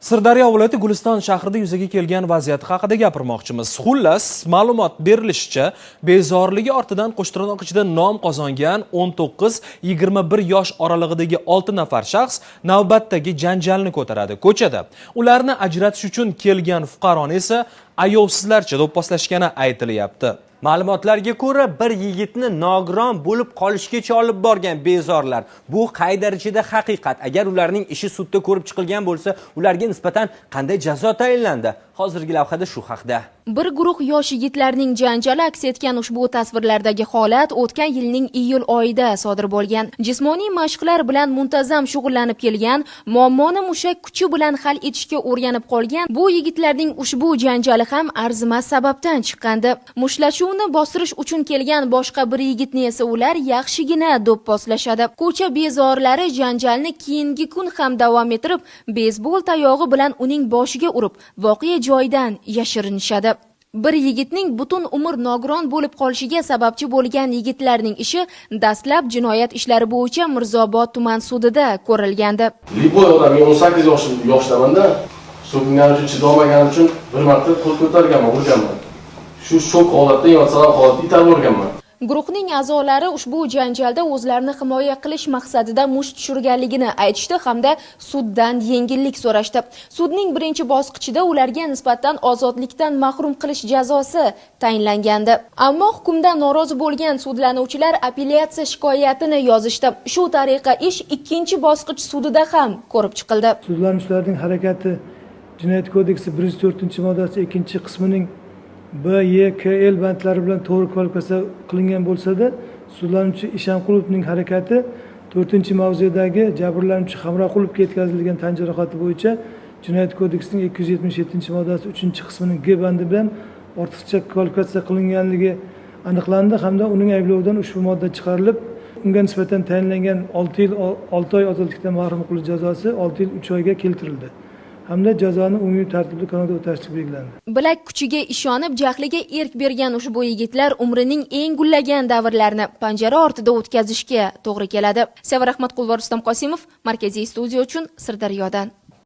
Sirdaryo viloyati Guliston shahrida yuzaga kelgan vaziyat haqida gapirmoqchimiz. Xullas, ma'lumot berilishicha, bezorligi ortidan qo'shtirnoq ichida nom qozongan 19-21 yosh oralig'idagi 6 nafar shaxs navbatdagi janjalni ko'taradi ko'chada. Ularni ajratish uchun kelgan fuqaroni esa ayovsizlarcha do'pposlashgani aytilyapti. Ma'lumotlarga ko'ra, bir yigitni nogiron bo'lib qolishgacha olib borgan bezorlar. Bu qay darajada haqiqat? Agar ularning ishi sudda ko'rib chiqilgan bo'lsa, ularga nisbatan qanday jazo tayinlandi? Hozirgi lavhada shu haqda. Bir guruh yosh yigitlarning janjali aks etgan ushbu tasvirlardagi holat o'tgan yilning iyul oyida sodir bo'lgan. Jismoniy mashqlar bilan muntazam shug'ullanib kelgan, muammoni mushak kuchi bilan hal etishga o'rganib qolgan bu yigitlarning ushbu janjali ham arzimas sababdan chiqqandi. Mushtlashuvni bostirish uchun kelgan boshqa bir yigitni esa ular yaxshigina do'pposlashadi. Ko'cha bezorlari janjalni keyingi kun ham davom ettirib, beysbol tayog'i bilan uning boshiga urib, voqea joyidan yashirinishadi. Bir yigitning butun umr nogiron bo'lib qolishiga sababchi bo'lgan yigitlarning ishi dastlab jinoyat ishlari bo'yicha Mirzobod tuman sudida ko'rilgandi. Liboy odamga 18 yoshdaman-da, so'kinganim uchun, chidolmaganim uchun bir marta qo'l ko'targanman, urganman. Shu shok holatda, yonsalam holatda itarib urganman. Guruhning a'zolari ushbu janjalda o'zlarini himoya qilish maqsadida musht tushirganligini aytishdi hamda suddan yengillik so'rashdi. Sudning birinchi bosqichida ularga nisbatan ozodlikdan mahrum qilish jazosi tayinlangandi. Ammo hukmdan norozi bo'lgan sudlanuvchilar appelyatsiya shikoyatini yozishdi. Shu tariqa ish ikkinchi bosqich sudida ham ko'rib chiqildi. Sudlanuvchilarning harakati Jinoyat kodeksi 104-moddasi 2-qismining B, Y, K, L bandlari bilan to'g'ri kvalifikatsiya qilingan bo'lsa-da, sudlanuvchi Ishanqulovning harakati 4-mavzudagi jabrlanuvchi Hamroqulovga yetkazilgan tan jarohati bo'yicha Jinoyat kodeksining 277-moddasi 3-qismining G bandi bilan ortiqcha kvalifikatsiya qilinganligi aniqlandi hamda uning ayblovidan ushbu modda chiqarilib, unga nisbatan tayinlangan 6 yil 6 oy ozodlikdan mahrum qilish jazosi 6 yil 3 oyga keltirildi. Hamda jazoni umumiy tartibli qonunda o'tashlik belgilandi. Bilak kuchiga ishonib, jahliga erk bergan ushbu yigitlar umrining eng gullagan davrlarini panjara ortida o'tkazishga to'g'ri keladi. Sevara Rahmatqulova, Rustam Qosimov, Markaziy studiya uchun Sirdaryodan.